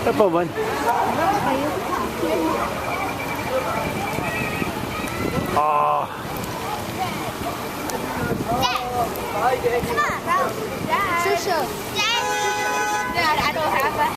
Apa ban? Ah. Come on, Dad. Dad, I don't have that.